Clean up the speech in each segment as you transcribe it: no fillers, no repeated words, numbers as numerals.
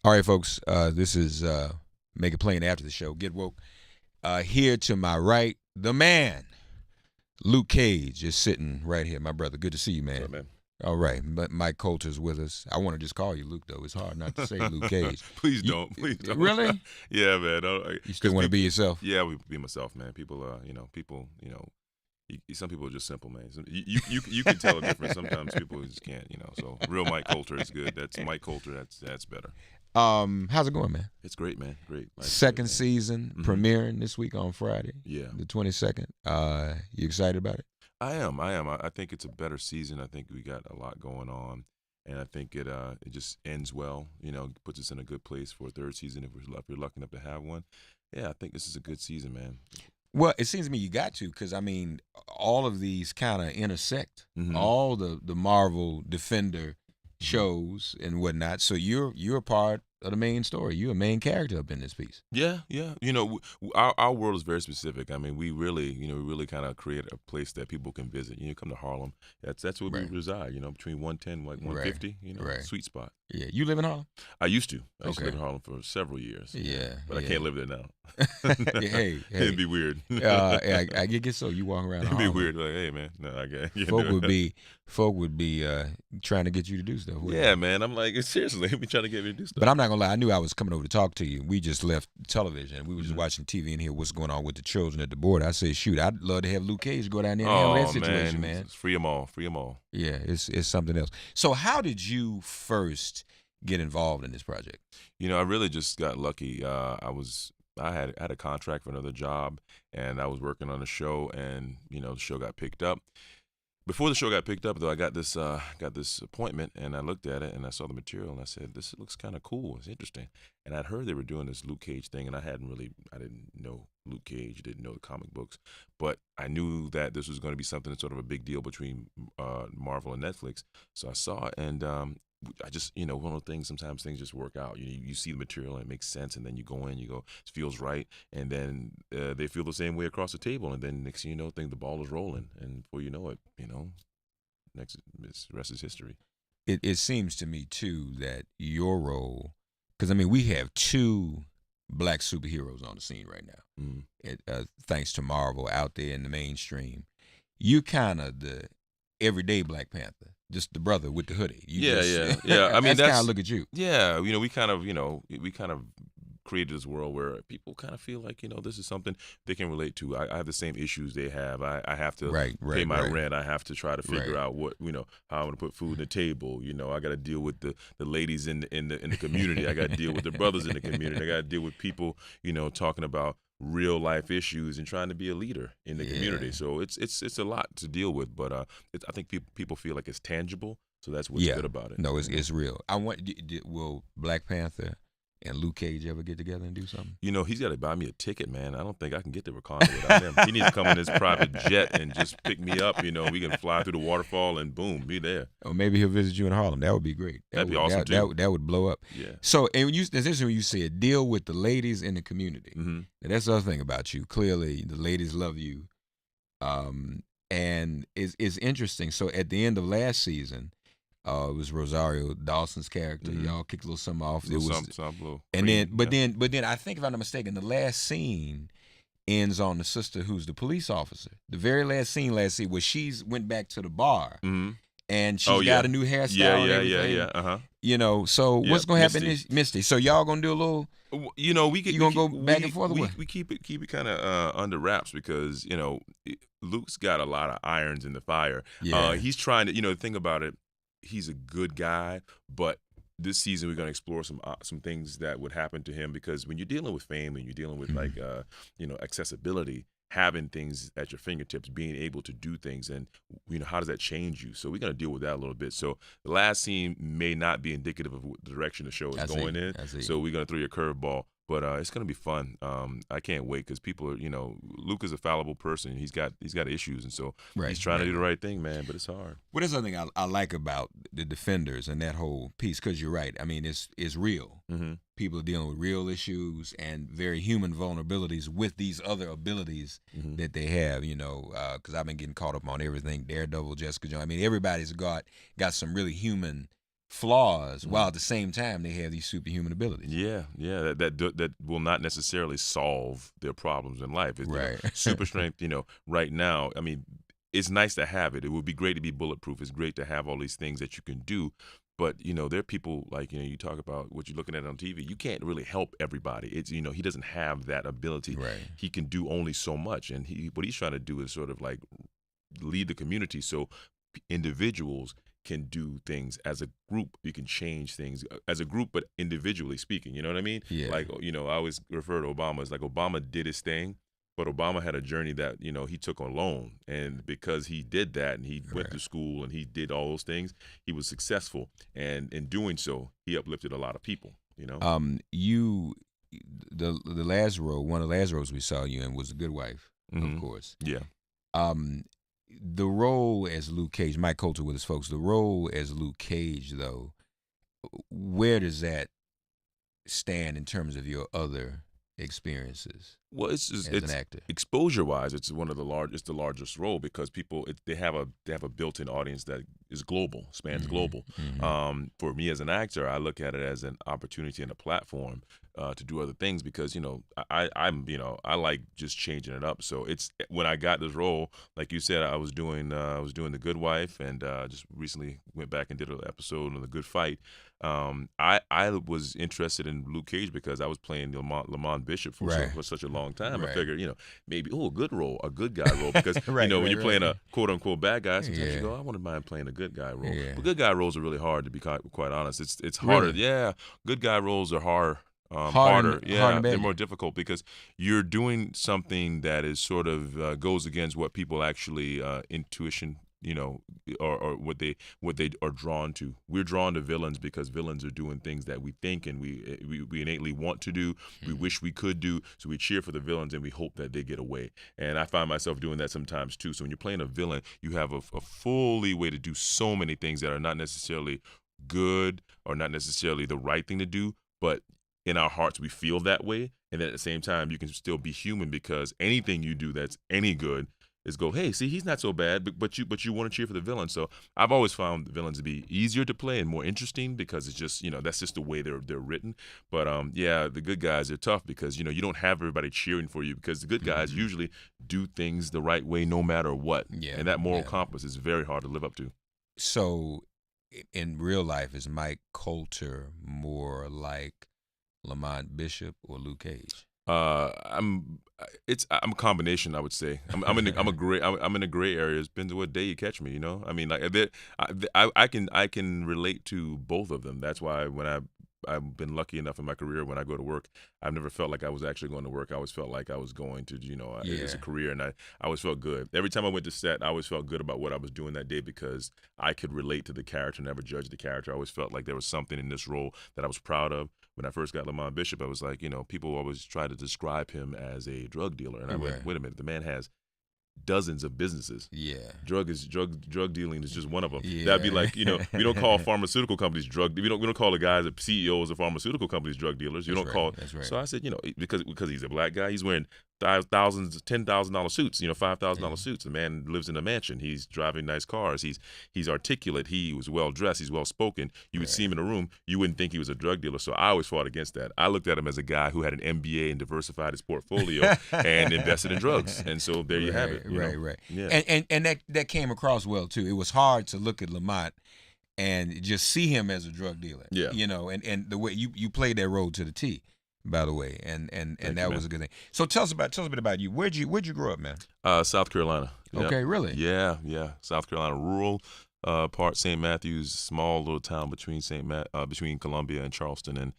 All right, folks. This is Make It Plain after the show. Get woke. Here to my right, the man, Luke Cage, is sitting right here. My brother. Good to see you, What's man. up, man? All right, but Mike Colter's with us. I want to just call you Luke, though. It's hard not to say Luke Cage. Please You, don't. Please don't. really? Yeah, man. You still Because want to people, be yourself? yeah, we be myself, man. People, people, some people are just simple, man. You can tell a difference. Sometimes people just can't, So real Mike Colter is good. That's Mike Colter. That's better. How's it going, man? It's great, man. Great. Life's good, Second man. season premiering this week on Friday, Yeah, the 22nd. You excited about it? I am. I think it's a better season. I think we got a lot going on, and I think it just ends well. Puts us in a good place for a third season if we're lucky enough to have one. Yeah, I think this is a good season, man. Well, it seems to me you got to, because I mean, all of these kind of intersect. Mm-hmm. All the Marvel Defender Mm-hmm. shows and whatnot. So you're a part of the main story. You're a main character up in this piece. Yeah, yeah. Our world is very specific. I mean, we really kind of create a place that people can visit. Come to Harlem. That's where we Right. reside. Between 110, like 150. Right. Sweet spot. Yeah, you live in Harlem. I used to. I used to Okay. live in Harlem for several years. Yeah, but I yeah. can't live there now. Yeah, hey. It'd be weird. I get so you walk around. It'd be Harlem. weird. Like, hey, man, no, I can't. You Folk know. would be trying to get you to do stuff. wouldn't Yeah, they? man. I'm like, seriously, be trying to get me to do stuff. But I'm not gonna lie. I knew I was coming over to talk to you. We just left television. We were just Mhm. watching TV and hear what's going on with the children at the border. I said, shoot, I'd love to have Luke Cage go down there and handle that situation, man. It's free them all. Free them all. Yeah, it's something else. So how did you first get involved in this project? I really just got lucky. I had a contract for another job, and I was working on a show, and the show got picked up. Before the show got picked up, though, I got this appointment, and I looked at it, and I saw the material, and I said, "This looks kind of cool. It's interesting." And I'd heard they were doing this Luke Cage thing, and I didn't know Luke Cage, didn't know the comic books, but I knew that this was going to be something that's sort of a big deal between Marvel and Netflix. So I saw it, and I just, one of the things, sometimes things just work out. You see the material and it makes sense, and then you go in, you go, it feels right, and then they feel the same way across the table, and then next thing you know, the ball is rolling, and before you know it, next, the rest is history. It seems to me too that your role, because I mean we have two black superheroes on the scene right now. Thanks to Marvel out there in the mainstream. You kind of the everyday Black Panther, just the brother with the hoodie. Yeah. I mean, that's kind of look at you. Yeah, we kind of created this world where people kind of feel like this is something they can relate to. I have the same issues they have. I have to pay my rent. I have to try to figure out what how I'm gonna put food on the table. I got to deal with the ladies in the community. I got to deal with the brothers in the community. I got to deal with people talking about real life issues and trying to be a leader in the community. So it's a lot to deal with, but I think people feel like it's tangible. So that's what's good about it. No, it's real. I want. Will Black Panther and Luke Cage ever get together and do something? He's got to buy me a ticket, man. I don't think I can get to Wakanda without him. He needs to come in his private jet and just pick me up. We can fly through the waterfall and boom, be there. Or maybe he'll visit you in Harlem. That would be great. That'd be awesome too. That would blow up. Yeah. So, and that's interesting when you said deal with the ladies in the community. Mm-hmm. Now, that's the other thing about you. Clearly, the ladies love you, and it's interesting. So, at the end of last season, it was Rosario Dawson's character. Mm-hmm. Y'all kicked a little something off. But then I think if I'm not mistaken, the last scene ends on the sister who's the police officer. The very last scene where she's went back to the bar. Mm-hmm. And she's got a new hairstyle. Yeah. So what's gonna happen Misty. is Misty. So y'all gonna do a little. We gonna go back and forth. We keep it kind of under wraps because Luke's got a lot of irons in the fire. Yeah. He's trying to the thing about it. He's a good guy, but this season we're going to explore some things that would happen to him because when you're dealing with fame and you're dealing with accessibility, having things at your fingertips, being able to do things, and how does that change you? So we're going to deal with that a little bit. So the last scene may not be indicative of the direction the show is going in. So we're going to throw you a curveball. But it's going to be fun. I can't wait because people are, Luke is a fallible person. He's got issues, and so he's trying to do the right thing, man. But it's hard. Well, there's something I like about the Defenders and that whole piece because you're right. I mean, it's real. Mm-hmm. People are dealing with real issues and very human vulnerabilities with these other abilities that they have. Because I've been getting caught up on everything. Daredevil, Jessica Jones. I mean, everybody's got some really human flaws, while at the same time they have these superhuman abilities. Yeah, yeah, that will not necessarily solve their problems in life. Right. Super strength, right now, I mean, it's nice to have it. It would be great to be bulletproof. It's great to have all these things that you can do. But, there are people like, you talk about what you're looking at on TV. You can't really help everybody. It's, he doesn't have that ability. Right. He can do only so much. And what he's trying to do is sort of like lead the community so individuals can do things as a group. You can change things as a group, but individually speaking, you know what I mean? Yeah. Like, I always refer to Obama as like Obama did his thing, but Obama had a journey that, he took alone. And because he did that and he went to school and he did all those things, he was successful. And in doing so, he uplifted a lot of people, The last role, one of the last roles we saw you in was The Good Wife, of course. Yeah. The role as Luke Cage, Mike Colter with his folks, the role as Luke Cage, though, where does that stand in terms of your other experiences? Well, it's an actor. Exposure-wise, it's the largest role because people they have a built-in audience that is global, spans global. For me as an actor, I look at it as an opportunity and a platform to do other things because I like just changing it up. So it's when I got this role, like you said, I was doing The Good Wife and just recently went back and did an episode on The Good Fight. I was interested in Luke Cage because I was playing Lamont Bishop for such a long time. I figured, maybe a good guy role because when you're playing a quote unquote bad guy, sometimes you go, I wouldn't mind playing a good guy role. Yeah. But good guy roles are really hard, to be quite honest. It's harder. Really? Yeah, good guy roles are harder. Harder. They're more difficult because you're doing something that is sort of goes against what people actually intuition, or what they are drawn to. We're drawn to villains because villains are doing things that we think and we innately want to do. We wish we could do, so we cheer for the villains and we hope that they get away. And I find myself doing that sometimes too. So when you're playing a villain, you have a full leeway to do so many things that are not necessarily good or not necessarily the right thing to do, but in our hearts we feel that way. And then at the same time you can still be human because anything you do that's any good is go, hey, see, he's not so bad, but you want to cheer for the villain. So I've always found the villains to be easier to play and more interesting because it's just, that's just the way they're written. But the good guys are tough because you don't have everybody cheering for you because the good guys usually do things the right way no matter what. Yeah. And that moral compass is very hard to live up to. So in real life, is Mike Colter more like Lamont Bishop or Luke Cage? I'm a combination, I would say. I'm in a gray area. It depends on what day you catch me. I mean, like I can relate to both of them. That's why when I've been lucky enough in my career when I go to work, I've never felt like I was actually going to work. I always felt like I was going to, it's a career, and I always felt good. Every time I went to set, I always felt good about what I was doing that day because I could relate to the character, never judge the character. I always felt like there was something in this role that I was proud of. When I first got Lamont Bishop, I was like, people always try to describe him as a drug dealer, and I went, wait a minute, the man has dozens of businesses. Yeah. Drug dealing is just one of them. Yeah. That'd be like, we don't call pharmaceutical companies we don't call the guys the CEOs of pharmaceutical companies drug dealers. You don't call. That's right. So I said, because he's a black guy, he's wearing $10,000 suits, $5,000 suits. The man lives in a mansion. He's driving nice cars. He's articulate. He was well dressed. He's well spoken. You would see him in a room, you wouldn't think he was a drug dealer. So I always fought against that. I looked at him as a guy who had an MBA and diversified his portfolio and invested in drugs. And so there you have it. Right. Yeah. And that came across well too. It was hard to look at Lamont and just see him as a drug dealer. Yeah. And the way you played that role to the T, by the way, and that was a good thing. So tell us a bit about you. Where'd you grow up, man? South Carolina. Yep. Okay, really? Yeah. South Carolina, rural part, St. Matthews, small little town between Columbia and Charleston, and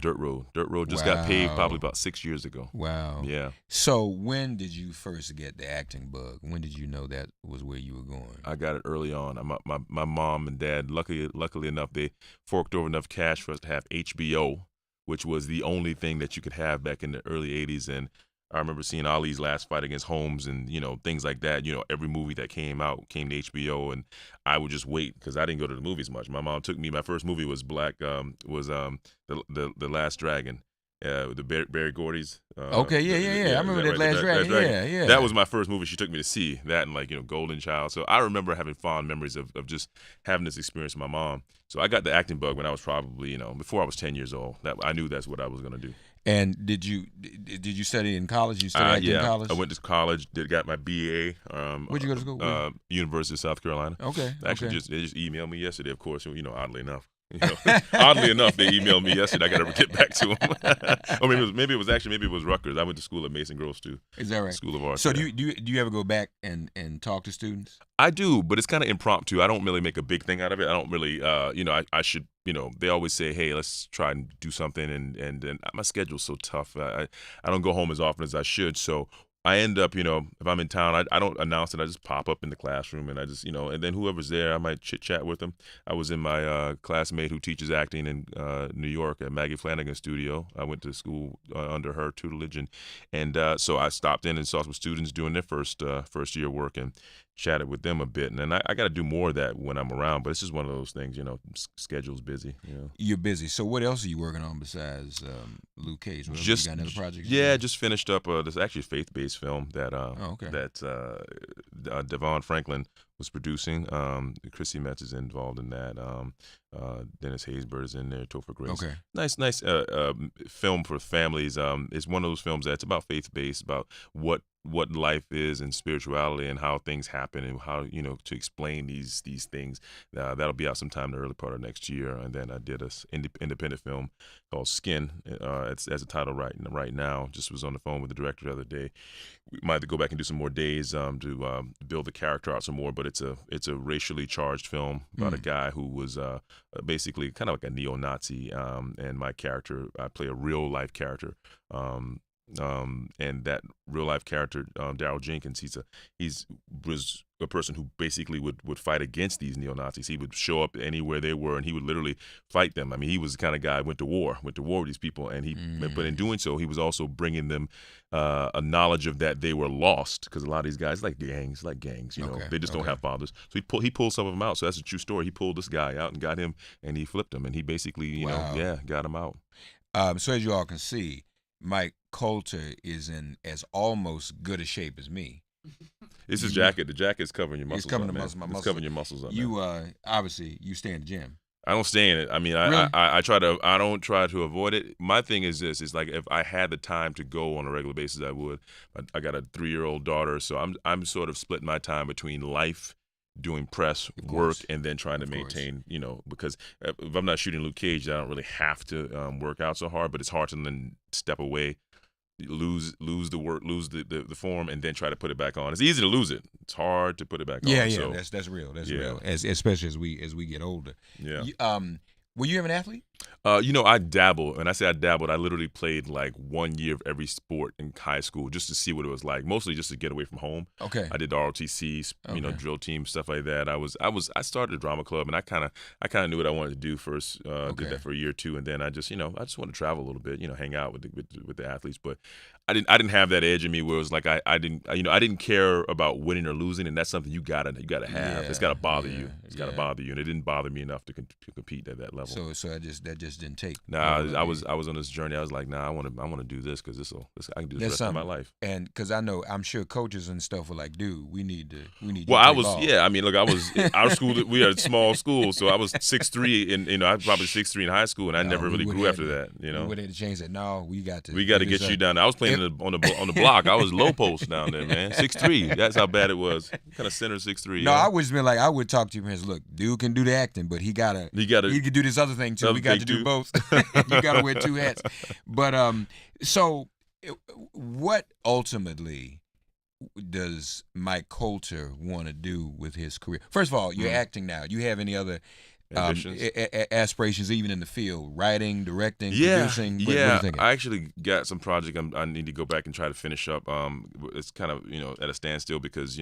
dirt road. Dirt road just got paved probably about 6 years ago. Wow. Yeah. So when did you first get the acting bug? When did you know that was where you were going? I got it early on. My mom and dad, luckily enough, they forked over enough cash for us to have HBO, which was the only thing that you could have back in the early 80s. And I remember seeing Ali's last fight against Holmes and, things like that. Every movie that came out came to HBO, and I would just wait because I didn't go to the movies much. My mom took me, my first movie was The Last Dragon. The Barry Gordy's. Okay, yeah. I remember that Last Dragon. Yeah. That was my first movie she took me to see. That and like Golden Child. So I remember having fond memories of just having this experience with my mom. So I got the acting bug when I was probably before I was 10 years old. That I knew that's what I was gonna do. And did you study in college? You studied acting in college? I went to college. Got my BA. Where'd you go to school? University of South Carolina. Okay. Actually, they just emailed me yesterday. Of course, oddly enough. Oddly enough, they emailed me yesterday. I got to get back to them. Or maybe it was Rutgers. I went to school at Mason Groves too. Is that right? School of Arts. So do you ever go back and talk to students? I do, but it's kind of impromptu. I don't really make a big thing out of it. I don't really, I should, they always say, hey, let's try and do something, and my schedule's so tough. I don't go home as often as I should, so I end up, if I'm in town, I don't announce it. I just pop up in the classroom, and I just, and then whoever's there, I might chit-chat with them. I was in my classmate who teaches acting in New York at Maggie Flanagan's studio. I went to school under her tutelage, and so I stopped in and saw some students doing their first year work and chatted with them a bit. And then I got to do more of that when I'm around, but it's just one of those things, schedule's busy. You're busy. So what else are you working on besides Luke Cage? You got another project? Yeah, just finished up this actually faith-based film that Devon Franklin was producing. Chrissy Metz is involved in that. Dennis Haysbert is in there. Topher Grace. Okay. Nice film for families. It's one of those films that's about faith-based, about what life is and spirituality and how things happen and how to explain these things. That'll be out sometime in the early part of next year. And then I did a independent film called Skin. It's as a title right now. Just was on the phone with the director the other day. We might have to go back and do some more days to build the character out some more. But it's a racially charged film about a guy who was basically kind of like a neo-Nazi. And my character, I play a real life character. And that real life character, Daryl Jenkins, he was a person who basically would fight against these neo-Nazis. He would show up anywhere they were, and he would literally fight them. I mean, he was the kind of guy who went to war with these people, and but in doing so, he was also bringing them a knowledge of that they were lost, because a lot of these guys like gangs, they just don't have fathers. So he pulled some of them out. So that's a true story. He pulled this guy out and got him, and he flipped him, and he basically, got him out. So as you all can see, Mike Colter is in as almost good a shape as me. It's his jacket. The jacket's covering your muscles. It's covering up, my muscles. It's covering your muscles up. You obviously you stay in the gym. I don't stay in it. I mean, Really? I don't try to avoid it. My thing is this: is like if I had the time to go on a regular basis, I would. I got a 3-year-old daughter, so I'm sort of splitting my time between life, doing press work, and then trying to maintain, because if I'm not shooting Luke Cage, I don't really have to work out so hard, but it's hard to then step away, lose the work, lose the form, and then try to put it back on. It's easy to lose it. It's hard to put it back on. Yeah, So, that's real. That's real. Especially as we get older. yeah. Were you ever an athlete? I dabbled. And I say I dabbled, I literally played like 1 year of every sport in high school just to see what it was like, mostly just to get away from home. Okay. I did the ROTC, drill team, stuff like that. I started a drama club, and I kind of knew what I wanted to do first. Did that for a year or two, and then I just want to travel a little bit, hang out with the athletes. But I didn't have that edge in me where it was like I didn't care about winning or losing, and that's something you gotta have. Yeah, it's gotta bother you. It's yeah. gotta bother you, and it didn't bother me enough to compete at that level. So that just didn't take. Nah, I was on this journey. I was like, nah, I want to do this because I can do this the rest of my life. And because I'm sure coaches and stuff were like, dude, we need you. Well, I was, yeah. I mean, look, I was our school. We are a small school, so I was 6'3", and I was probably 6'3" in high school, and I never really grew after that. We would have to change that. No, we got to get you down there. I was playing on the block. I was low post down there, man. 6'3". That's how bad it was. Kind of center 6'3". No, I was been like, I would talk to him as, look, dude can do the acting, but he can do this other thing too. We got to do both. You got to wear 2 hats. But so what ultimately does Mike Colter want to do with his career? First of all, you're acting now. Do you have any other aspirations, even in the field, writing, directing, producing? What are you thinking? I actually got some project I need to go back and try to finish up. It's kind of at a standstill because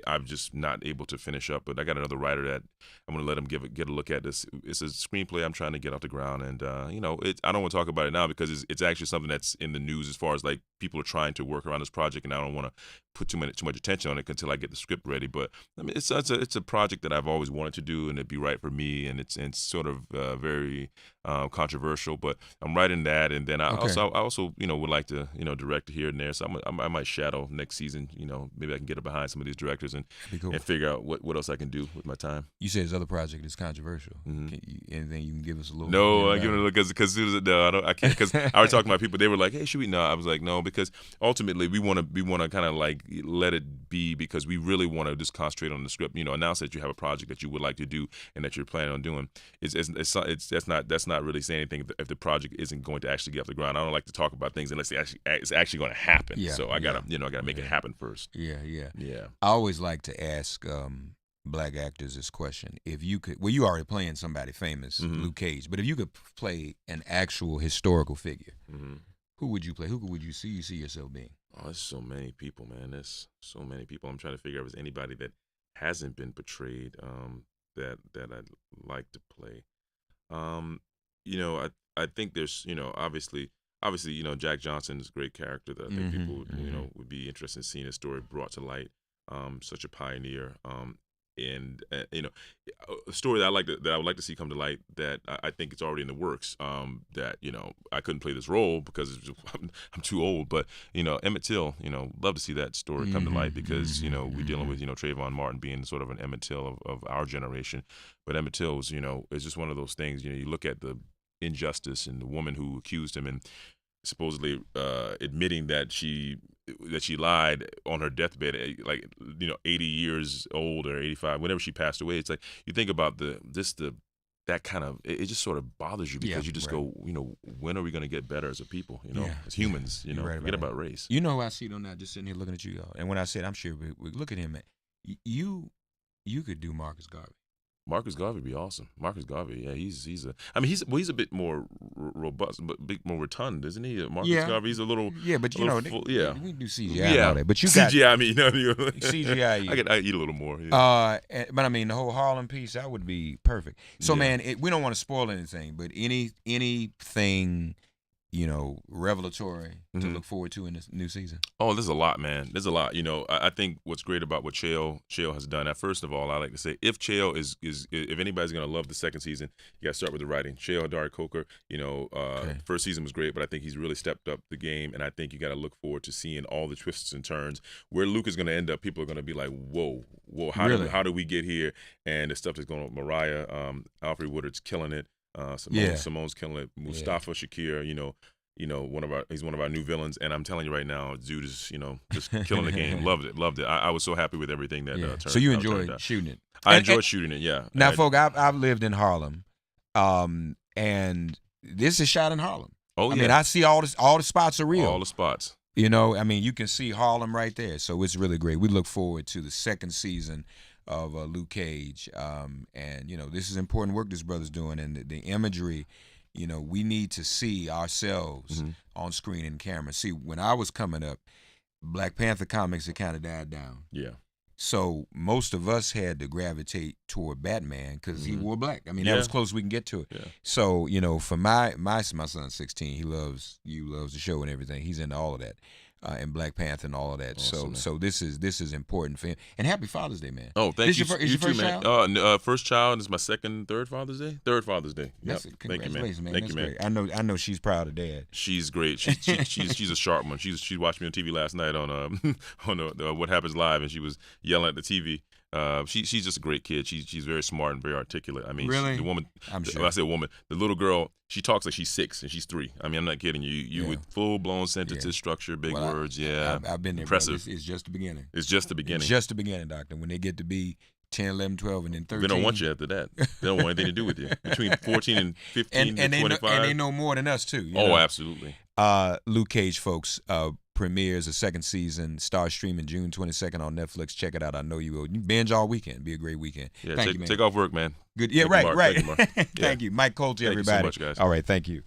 I'm just not able to finish up. But I got another writer that I'm going to let him get a look at this. It's a screenplay I'm trying to get off the ground, and I don't want to talk about it now because it's actually something that's in the news as far as like people are trying to work around this project, and I don't want to put too much attention on it until I get the script ready. But I mean, it's a project that I've always wanted to do, and it'd be right for me, and it's sort of very controversial, but I'm writing that, and then I Okay. also would like to direct here and there. So I might shadow next season. Maybe I can get behind some of these directors and Cool. and figure out what else I can do with my time. You said his other project is controversial. Mm-hmm. Anything you can give us a little? No, I'm giving it a look because no, I can't, because I already talked to my people. They were like, "Hey, should we?" No, I was like, "No," because ultimately we want to kind of like let it be, because we really want to just concentrate on the script. Announce that you have a project that you would like to do and that you're planning on doing. That's not really saying anything if the project isn't going to actually get off the ground. I don't like to talk about things unless it's actually going to happen. Yeah, so I gotta make it happen first. Yeah. Yeah. I always like to ask black actors this question: if you could, you already playing somebody famous, Luke Cage, but if you could play an actual historical figure, who would you play? Who would you see yourself being? Oh, there's so many people, man. There's so many people. I'm trying to figure out if there's anybody that hasn't been portrayed that I'd like to play. I think there's, obviously, Jack Johnson is a great character that I think people, would be interested in seeing his story brought to light. Such a pioneer. And a story that I would like to see come to light, that I think it's already in the works. That I couldn't play this role because I'm too old. But Emmett Till, love to see that story come to light, because we're dealing with Trayvon Martin being sort of an Emmett Till of our generation. But Emmett Till is is just one of those things. You look at the injustice and the woman who accused him and supposedly admitting that she lied on her deathbed, like 80 years old or 85, whenever she passed away. It's like you think about that kind of, it just sort of bothers you, because you just go, when are we going to get better as a people? As humans, forget about race. I see it on that, just sitting here looking at you, y'all. And when I said, I'm sure we look at him, you could do Marcus Garvey. Marcus Garvey would be awesome. Marcus Garvey, yeah, he's a bit more robust, but a bit more rotund, isn't he? Marcus Garvey, he's a little, but we do CGI and all that. But you CGI, got, CGI. I eat a little more. Yeah. But I mean, the whole Harlem piece, that would be perfect. So man, we don't want to spoil anything, but anything revelatory to look forward to in this new season? Oh, there's a lot, man. There's a lot. I think what's great about what Chael has done. First of all, I like to say, if Chael if anybody's gonna love the second season, you gotta start with the writing. Chael Hadari Coker, first season was great, but I think he's really stepped up the game, and I think you gotta look forward to seeing all the twists and turns. Where Luke is gonna end up, people are gonna be like, whoa, how do we get here? And the stuff that's going on, Mariah, Alfred Woodard's killing it. Simone's killing it. Mustafa Shakir, he's one of our new villains, and I'm telling you right now, dude is just killing the game. Loved it. I was so happy with everything that turned. So you enjoyed shooting it? I enjoyed shooting it. Yeah. Now, folk, I've lived in Harlem, and this is shot in Harlem. Oh, I mean, I see all the spots are real. All the spots. You can see Harlem right there. So it's really great. We look forward to the second season of Luke Cage, and this is important work this brother's doing, and the imagery, we need to see ourselves on screen and camera. See, when I was coming up, Black Panther comics had kind of died down. Yeah. So most of us had to gravitate toward Batman because he wore black. I mean, that was close as we can get to it. Yeah. So for my son's 16, he loves the show and everything. He's into all of that. And Black Panther and all of that. Awesome, so this is important for him. And happy Father's Day, man. Oh, thank you. Is your first man. child? First child is my third Father's Day. Third Father's Day. Yep. Congratulations, man. Thank you, man. Great. I know she's proud of Dad. She's great. She's a sharp one. She watched me on TV last night on What Happens Live, and she was yelling at the TV. She's just a great kid. She's very smart and very articulate. I mean, really? The woman. I'm sure. When I say woman, the little girl. She talks like she's 6 and she's 3. I mean, I'm not kidding you. You with full blown sentences, structure, big words. I've been there. Impressive. It's just the beginning. It's just the beginning. It's just the beginning, Doctor. When they get to be 10, 11, 12, and then 13. They don't want you after that. They don't want anything to do with you. Between 14 and 15 and to 25. And they know more than us, too. Absolutely. Luke Cage, folks, premieres the second season. Starts streaming June 22nd on Netflix. Check it out. I know you will. You binge all weekend. Be a great weekend. Yeah, thank you, man. Take off work, man. Good. Yeah, Thank right. you, thank you. Mike Colter, everybody. Thank you so much, guys. All right, thank you.